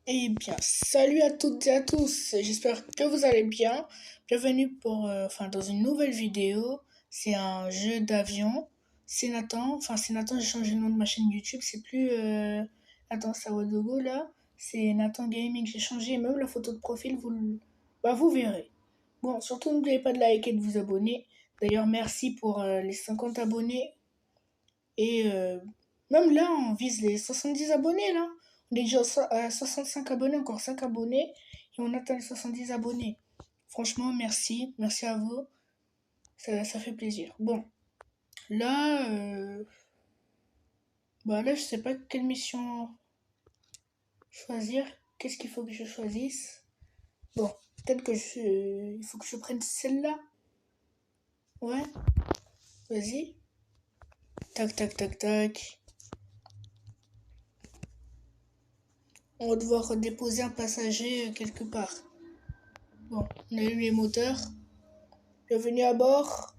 Eh bien, salut à toutes et à tous. J'espère que vous allez bien. Bienvenue dans une nouvelle vidéo. C'est un jeu d'avion. C'est Nathan. C'est Nathan. J'ai changé le nom de ma chaîne YouTube. C'est plus Nathan Sawadogo là. C'est Nathan Gaming. J'ai changé même la photo de profil. Vous verrez. Bon, surtout n'oubliez pas de liker et de vous abonner. D'ailleurs, merci pour les 50 abonnés. Et même là, on vise les 70 abonnés, là. On est déjà à 65 abonnés, encore 5 abonnés, et on atteint les 70 abonnés. Franchement, merci. Merci à vous. Ça fait plaisir. Bon, là, là, je sais pas quelle mission choisir. Qu'est-ce qu'il faut que je choisisse? Bon, peut-être il faut que je prenne celle-là. Ouais, vas-y. Tac, tac, tac, tac. On va devoir déposer un passager quelque part. Bon, on a eu les moteurs. Bienvenue à bord.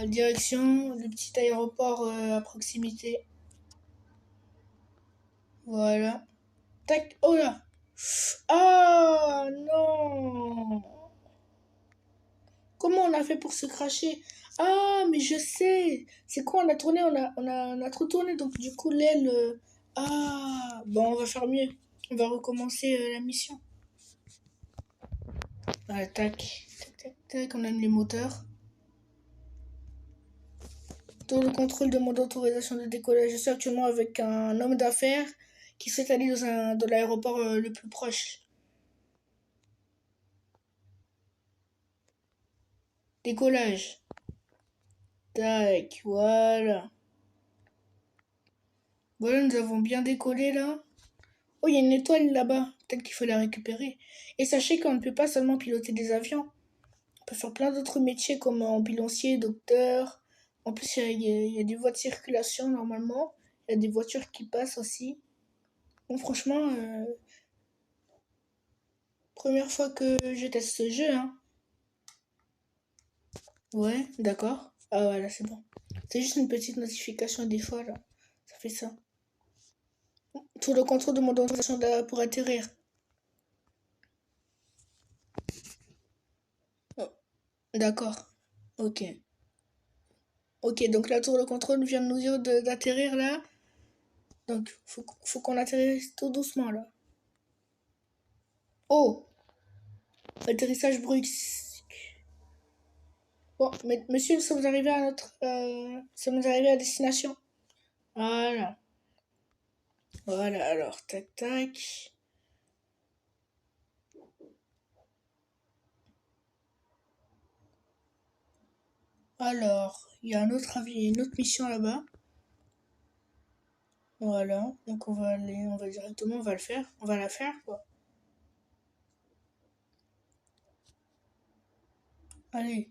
Direction le petit aéroport à proximité. Voilà. Tac. Oh là. Ah non. Comment on a fait pour se cracher? Ah, mais je sais. C'est quoi, on a tourné, on a trop tourné, donc du coup l'aile. Ah, bon, on va faire mieux. On va recommencer la mission. Voilà, tac. Tac, tac, tac. On aime les moteurs. Dans le contrôle demande autorisation de décollage. Je suis actuellement avec un homme d'affaires qui souhaite aller dans l'aéroport le plus proche. Décollage. Tac, voilà. Voilà, nous avons bien décollé là. Oh, il y a une étoile là-bas. Peut-être qu'il faut la récupérer. Et sachez qu'on ne peut pas seulement piloter des avions. On peut faire plein d'autres métiers comme ambulancier, docteur. En plus, il y a des voies de circulation normalement. Il y a des voitures qui passent aussi. Bon, franchement, première fois que je teste ce jeu, hein. Ouais, d'accord. Ah voilà, c'est bon. C'est juste une petite notification des fois, là. Ça fait ça. Tout le contrôle de mon autorisation pour atterrir. Oh, d'accord. Ok. Ok, donc la tour de contrôle vient de nous dire d'atterrir là. Donc, faut qu'on atterrisse tout doucement là. Oh! Atterrissage brusque. Bon, mais, monsieur, nous sommes arrivés à nous sommes arrivés à destination. Voilà. Voilà, alors, tac, tac. Alors, il y a un autre avis, une autre mission là-bas. Voilà, donc on va directement, on va le faire, on va la faire quoi. Allez.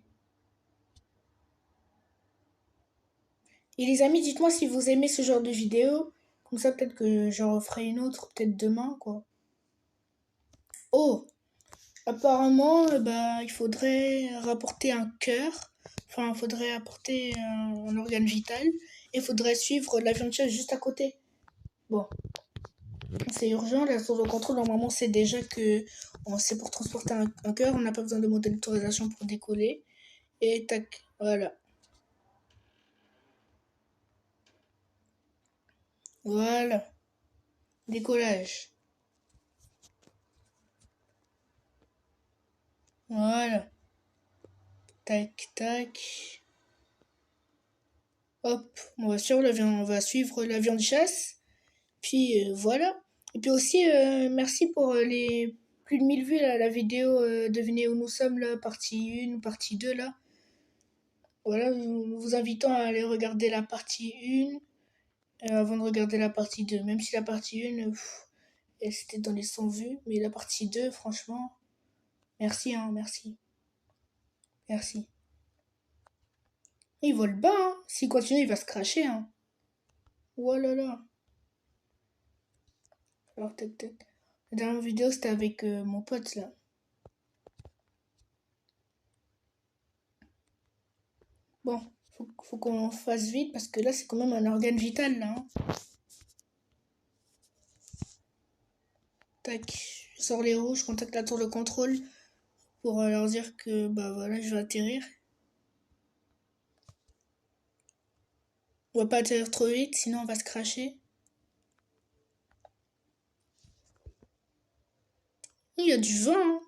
Et les amis, dites-moi si vous aimez ce genre de vidéo, comme ça peut-être que j'en referai une autre, peut-être demain quoi. Oh, apparemment, il faudrait rapporter un cœur, enfin, il faudrait apporter un organe vital, et il faudrait suivre l'avion de chasse juste à côté. Bon, c'est urgent, la tour de contrôle, normalement, c'est déjà que c'est pour transporter un cœur, on n'a pas besoin de demander l'autorisation pour décoller. Et tac, voilà. Voilà. Décollage. Voilà. Tac, tac. Hop, on va suivre l'avion de chasse. Puis voilà. Et puis aussi, merci pour les plus de 1000 vues là, la vidéo Devinez où nous sommes là, partie 1 ou partie 2 là. Voilà, nous vous invitons à aller regarder la partie 1 avant de regarder la partie 2. Même si la partie 1, c'était dans les 100 vues. Mais la partie 2, franchement, merci, hein, merci. Merci. Il vole bas, hein. S'il continue, il va se cracher, hein. Oh là là. Alors, tac, tac. La dernière vidéo, c'était avec mon pote, là. Bon, Faut qu'on fasse vite parce que là, c'est quand même un organe vital, là. Hein. Tac. Je sors les roues, je contacte la tour de contrôle pour leur dire que, bah voilà, je vais atterrir. On va pas atterrir trop vite, sinon on va se cracher. Il y a du vent, hein.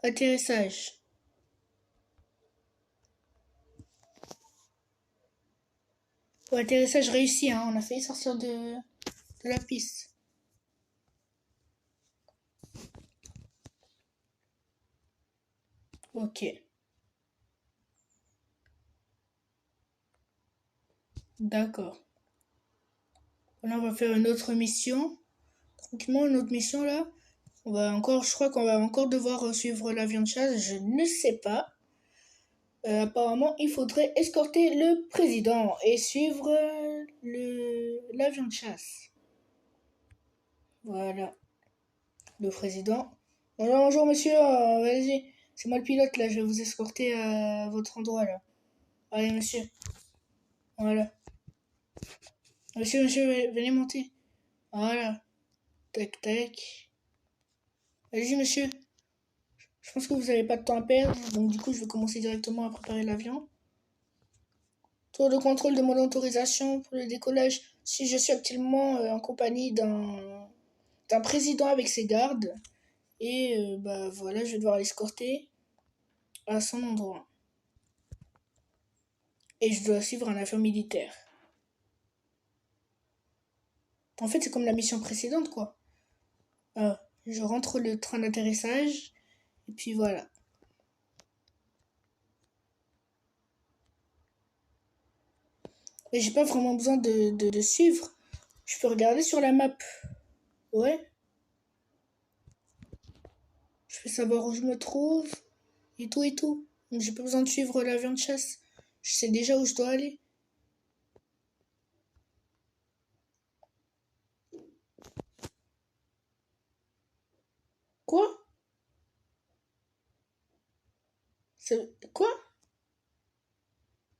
Atterrissage. Ouais, atterrissage réussi, hein. On a failli sortir de la piste. Ok. D'accord. Là, on va faire une autre mission. Tranquillement, une autre mission là. Je crois qu'on va encore devoir suivre l'avion de chasse. Je ne sais pas. Apparemment, il faudrait escorter le président et suivre l'avion de chasse. Voilà. Le président. Bonjour, bonjour monsieur. Vas-y. C'est moi le pilote là. Je vais vous escorter à votre endroit là. Allez, monsieur. Voilà. Monsieur, venez monter. Voilà. Tac, tac. Allez-y, monsieur. Je pense que vous n'avez pas de temps à perdre, donc du coup, je vais commencer directement à préparer l'avion. Tour de contrôle de mon autorisation pour le décollage. Si je suis actuellement en compagnie d'un président avec ses gardes, et bah voilà, je vais devoir l'escorter à son endroit. Et je dois suivre un avion militaire. En fait, c'est comme la mission précédente, quoi. Je rentre le train d'atterrissage, et puis voilà. Mais j'ai pas vraiment besoin de suivre. Je peux regarder sur la map. Ouais. Je peux savoir où je me trouve. Et tout et tout. Donc j'ai pas besoin de suivre l'avion de chasse. Je sais déjà où je dois aller. Quoi? Quoi?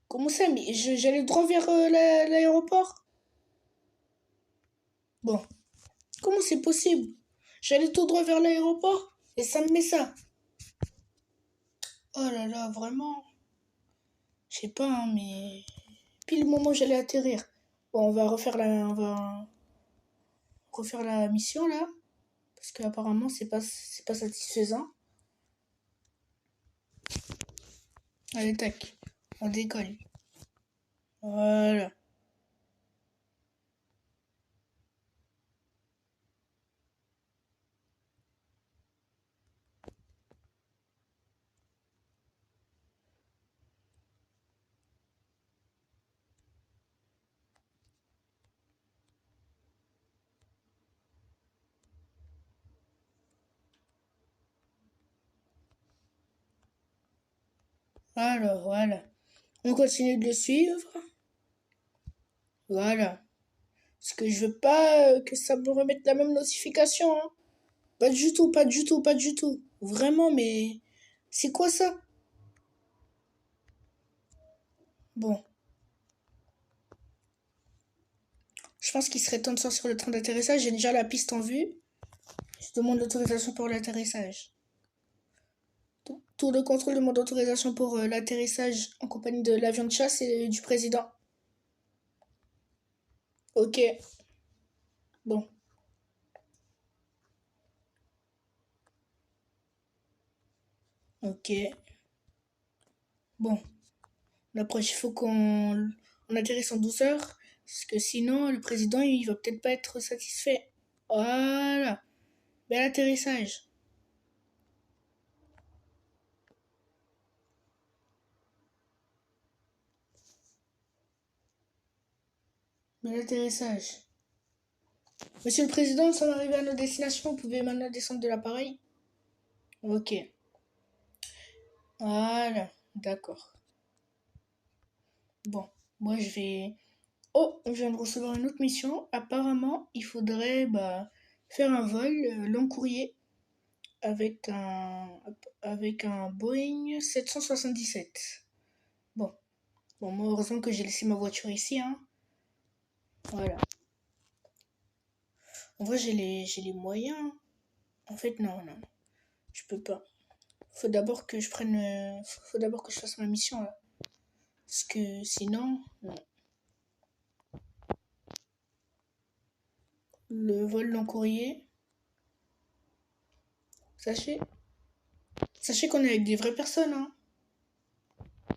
Comment ça? Mais j'allais droit vers l'aéroport? Bon. Comment c'est possible? J'allais tout droit vers l'aéroport et ça me met ça. Oh là là, vraiment. Je sais pas, hein, mais pile le moment où j'allais atterrir. Bon, on va refaire la mission là. Parce qu'apparemment, c'est pas satisfaisant. Allez, tac. On décolle. Voilà. Alors, voilà. On continue de le suivre. Voilà. Parce que je veux pas que ça me remette la même notification. Hein. Pas du tout, pas du tout, pas du tout. Vraiment, mais c'est quoi ça? Bon, je pense qu'il serait temps de sortir le train d'atterrissage. J'ai déjà la piste en vue. Je demande l'autorisation pour l'atterrissage. Tour de contrôle demande autorisation pour l'atterrissage en compagnie de l'avion de chasse et du président. Ok. Bon. Ok. Bon. D'après, il faut qu'on atterrisse en douceur. Parce que sinon, le président, il va peut-être pas être satisfait. Voilà. Bel atterrissage. Bel atterrissage. Monsieur le Président, nous sommes arrivés à nos destinations. Vous pouvez maintenant descendre de l'appareil. Ok. Voilà. D'accord. Bon. Moi, je vais... Oh, je viens de recevoir une autre mission. Apparemment, il faudrait faire un vol long courrier avec un Boeing 777. Bon, moi, heureusement que j'ai laissé ma voiture ici, hein. Voilà. En vrai, j'ai les moyens. En fait, non, je peux pas. Faut d'abord que faut d'abord que je fasse ma mission, là. Parce que sinon, non. Le vol long courrier. Sachez qu'on est avec des vraies personnes, hein.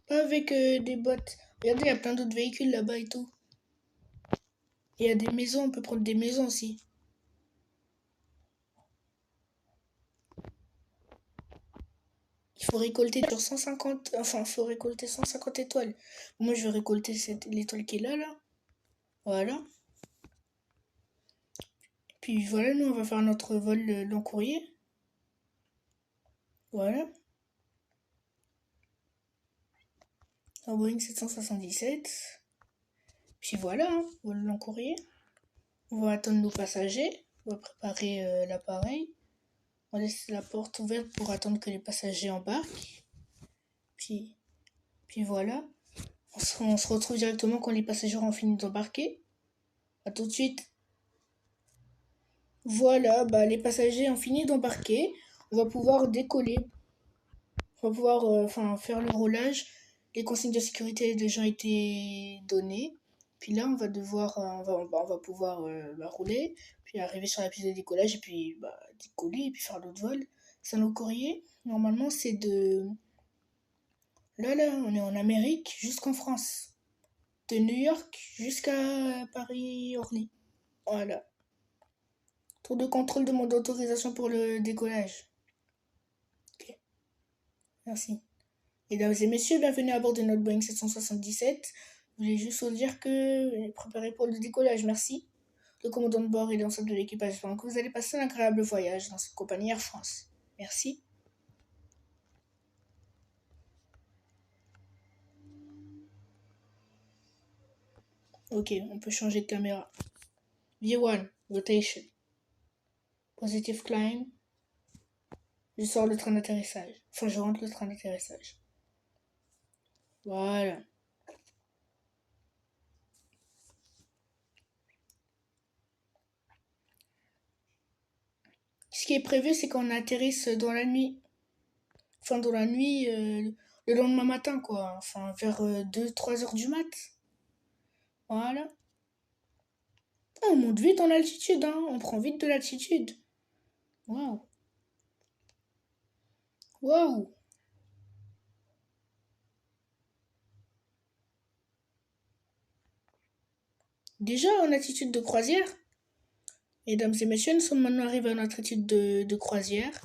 Pas avec des bots. Regardez, il y a plein d'autres véhicules là-bas et tout. Et il y a des maisons, on peut prendre des maisons aussi. Il faut récolter sur 150, enfin, il faut récolter 150 étoiles. Moi, je vais récolter l'étoile qui est là. Voilà. Puis voilà, nous, on va faire notre vol long courrier. Voilà. Un Boeing 777. Puis voilà, hein, vol long courrier. On va attendre nos passagers. On va préparer l'appareil. On laisse la porte ouverte pour attendre que les passagers embarquent. Puis voilà. On se retrouve directement quand les passagers ont fini d'embarquer. À tout de suite. Voilà, bah, les passagers ont fini d'embarquer. On va pouvoir décoller. On va pouvoir faire le roulage. Les consignes de sécurité ont déjà été données. Puis là, on va devoir, on va pouvoir rouler, puis arriver sur la piste de décollage, et puis décoller, et puis faire l'autre vol. C'est un courrier. Normalement, c'est de... Là, on est en Amérique jusqu'en France. De New York jusqu'à Paris-Orly. Voilà. Tour de contrôle demande autorisation pour le décollage. Ok, merci. Mesdames et messieurs, bienvenue à bord de notre Boeing 777. Je voulais juste vous dire que préparez pour le décollage, merci. Le commandant de bord et l'ensemble de l'équipage espèrent que vous allez passer un agréable voyage dans cette compagnie Air France. Merci. Ok, on peut changer de caméra. V1, rotation. Positive climb. Je sors le train d'atterrissage. Enfin, je rentre le train d'atterrissage. Voilà. Ce qui est prévu, c'est qu'on atterrisse dans la nuit. Enfin, dans la nuit, le lendemain matin, quoi. Enfin, vers 2-3 heures du mat. Voilà. On monte vite en altitude, hein. On prend vite de l'altitude. Waouh. Waouh. Déjà en altitude de croisière. Mesdames et messieurs, nous sommes maintenant arrivés à notre altitude de croisière.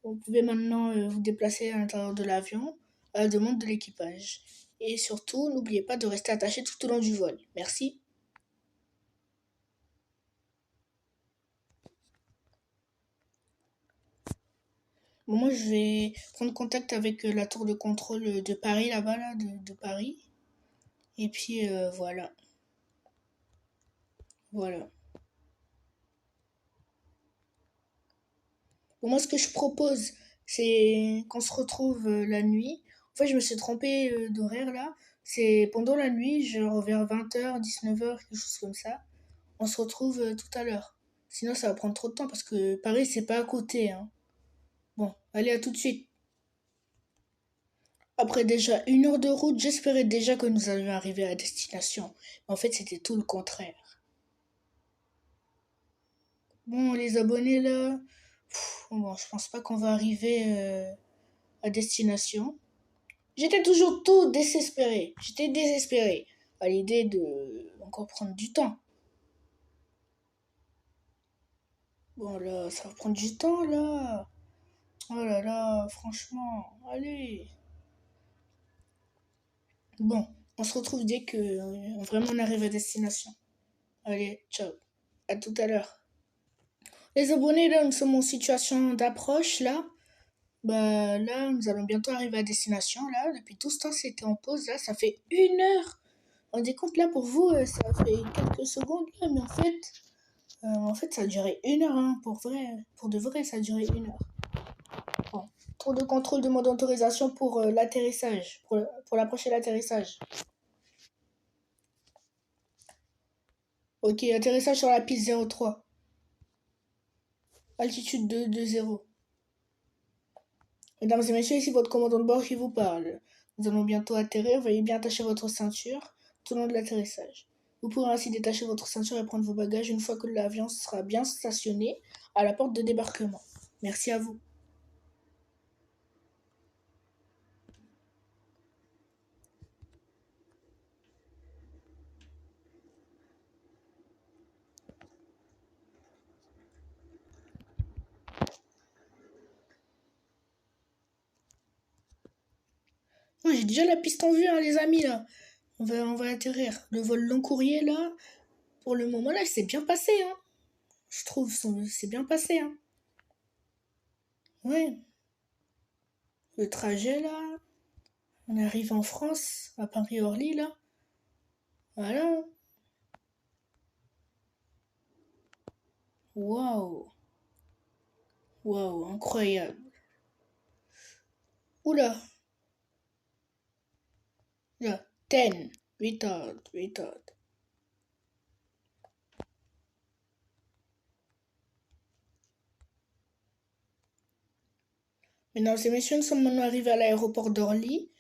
Vous pouvez maintenant vous déplacer à l'intérieur de l'avion à la demande de l'équipage. Et surtout, n'oubliez pas de rester attaché tout au long du vol. Merci. Bon, moi, je vais prendre contact avec la tour de contrôle de Paris, là-bas, là, de Paris. Et puis, voilà. Voilà. Bon, moi, ce que je propose, c'est qu'on se retrouve la nuit. En fait, je me suis trompée d'horaire, là. C'est pendant la nuit, genre vers 20h, 19h, quelque chose comme ça. On se retrouve tout à l'heure. Sinon, ça va prendre trop de temps parce que Paris, c'est pas à côté, hein. Bon, allez, à tout de suite. Après déjà 1 heure de route, j'espérais déjà que nous allions arriver à destination. Mais en fait, c'était tout le contraire. Bon, les abonnés là, bon, je pense pas qu'on va arriver à destination. J'étais toujours tout désespéré. J'étais désespéré à l'idée de encore prendre du temps. Bon là, ça va prendre du temps là. Oh là là, franchement, allez. Bon, on se retrouve dès que vraiment on arrive à destination. Allez, ciao. À tout à l'heure. Les abonnés, là, nous sommes en situation d'approche, là. Bah, là, nous allons bientôt arriver à destination, là. Depuis tout ce temps, c'était en pause, là. Ça fait 1 heure. On décompte, là, pour vous, ça fait quelques secondes, là. Mais en fait, ça a duré 1 heure, hein. Pour vrai, pour de vrai, ça a duré 1 heure. Tour de contrôle, demande d'autorisation pour l'atterrissage, pour l'approche et l'atterrissage. Ok, atterrissage sur la piste 03. Altitude 220. Mesdames et messieurs, ici votre commandant de bord qui vous parle. Nous allons bientôt atterrir, veuillez bien attacher votre ceinture tout au long de l'atterrissage. Vous pourrez ainsi détacher votre ceinture et prendre vos bagages une fois que l'avion sera bien stationné à la porte de débarquement. Merci à vous. Ouais, j'ai déjà la piste en vue, hein, les amis, là. On va atterrir. Le vol long courrier, là, pour le moment, là, c'est bien passé, hein. Je trouve, c'est bien passé, hein. Ouais. Le trajet, là, on arrive en France, à Paris-Orly, là. Voilà. Waouh. Waouh, incroyable. Oula. Là, 10. Retard. Mesdames et messieurs, nous sommes maintenant arrivés à l'aéroport d'Orly.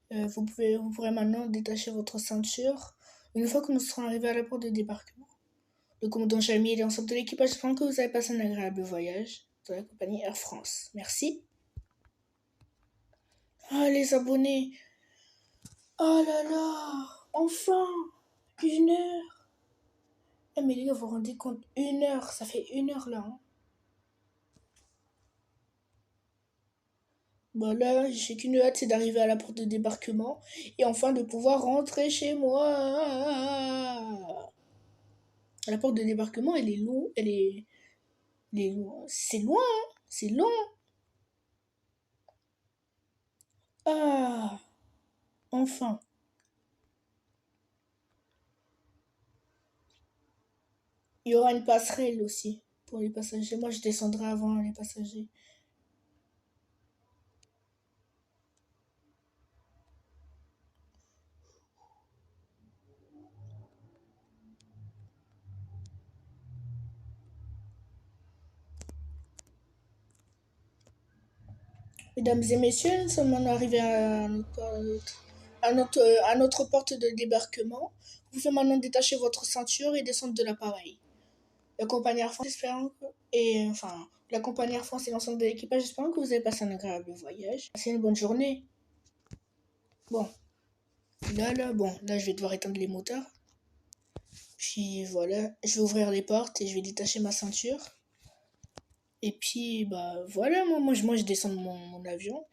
Vous pourrez maintenant détacher votre ceinture une fois que nous serons arrivés à la porte de débarquement. Le commandant Jamy et l'ensemble de l'équipage espèrent que vous avez passé un agréable voyage dans la compagnie Air France. Merci. Ah, les abonnés. Oh là là. Enfin. 1 heure. Eh mais les gars, vous vous rendez compte, 1 heure. Ça fait 1 heure là. Hein. Bon là, j'ai qu'une hâte, c'est d'arriver à la porte de débarquement et enfin de pouvoir rentrer chez moi. La porte de débarquement, elle est longue, elle est loin. C'est loin, hein, c'est long. Ah, enfin. Il y aura une passerelle aussi pour les passagers. Moi, je descendrai avant les passagers. Mesdames et messieurs, nous sommes maintenant arrivés à notre porte de débarquement. Vous pouvez maintenant détacher votre ceinture et descendre de l'appareil. La compagnie Air France la compagnie Air France et l'ensemble de l'équipage, j'espère que vous avez passé un agréable voyage. Passez une bonne journée. Bon, là, je vais devoir éteindre les moteurs. Puis voilà, je vais ouvrir les portes et je vais détacher ma ceinture. Et puis, bah voilà, moi je descends de mon avion.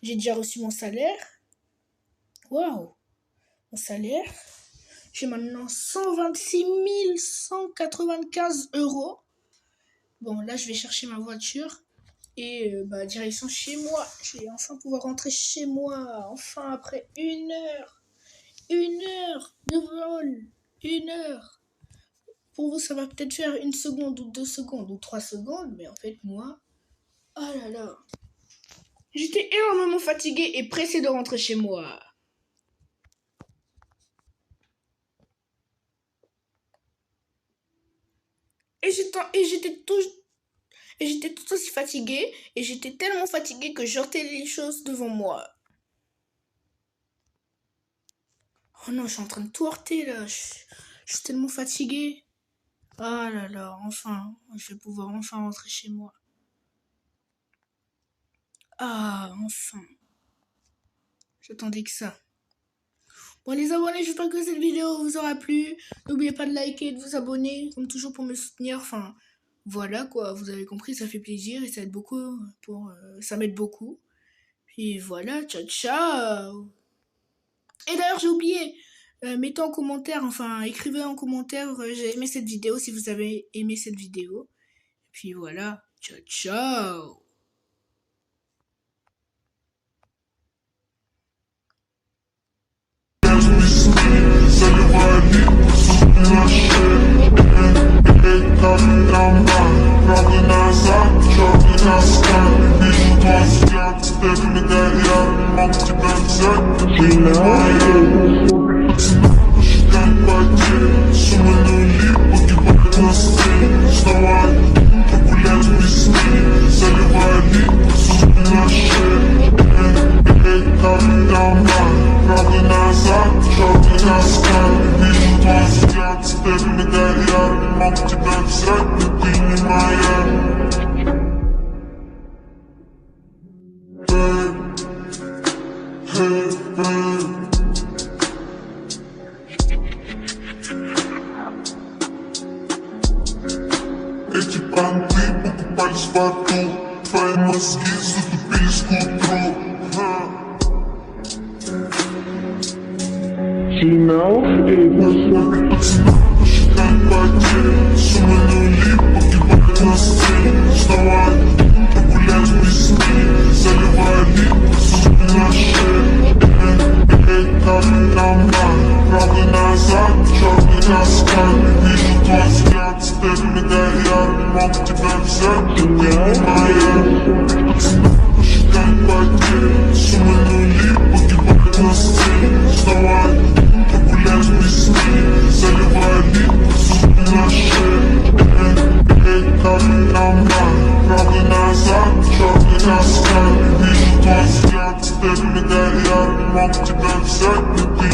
J'ai déjà reçu mon salaire. Waouh! Mon salaire. J'ai maintenant 126 195 €. Bon, là, je vais chercher ma voiture. Et direction chez moi. Je vais enfin pouvoir rentrer chez moi. Enfin, après 1 heure. 1 heure de vol. 1 heure. Pour vous, ça va peut-être faire 1 seconde ou 2 secondes ou 3 secondes. Mais en fait, moi... Oh là là. J'étais énormément fatiguée et pressée de rentrer chez moi. Et j'étais tout aussi fatiguée. Et j'étais tellement fatiguée que j'heurtais les choses devant moi. Oh non, je suis en train de tout heurter là. Je suis tellement fatiguée. Ah là là, enfin. Je vais pouvoir enfin rentrer chez moi. Ah, enfin. J'attendais que ça. Bon les abonnés, j'espère que cette vidéo vous aura plu. N'oubliez pas de liker et de vous abonner, comme toujours pour me soutenir. Enfin, voilà quoi, vous avez compris, ça fait plaisir et ça aide beaucoup ça m'aide beaucoup. Puis voilà, ciao ciao. Et d'ailleurs j'ai oublié, mettez en commentaire, enfin écrivez en commentaire, j'ai aimé cette vidéo si vous avez aimé cette vidéo. Et puis voilà, ciao ciao. Probably not outside, trouble outside, теперь меня я мог тебя взять, ты не моя. Посчитай потери, суммы нули, погибать на сцене. Снова погулять в весне, заливая липы, суммы на шее. Как домой, правда назад, черный раскат. Вижу твой взгляд, теперь меня я мог тебя взять, но ты не моя. Эти понты покупались в аду, твои мозги затупились к утру. Посчитай потери, суммы нули, погибать на сцене. Снова погулять в весне, заливая липы, суммы на шее. Как домой, правда назад, черный раскат. Вижу твой взгляд, теперь меня я мог тебя взять, ты не моя. Посчитай потери, суммы нули, погибать на сцене. Снова погулять в весне, заливая липы, суммы на шее. Как домой, правда назад, черный раскат. Вижу твой взгляд, теперь меня я мог тебя взять, но ты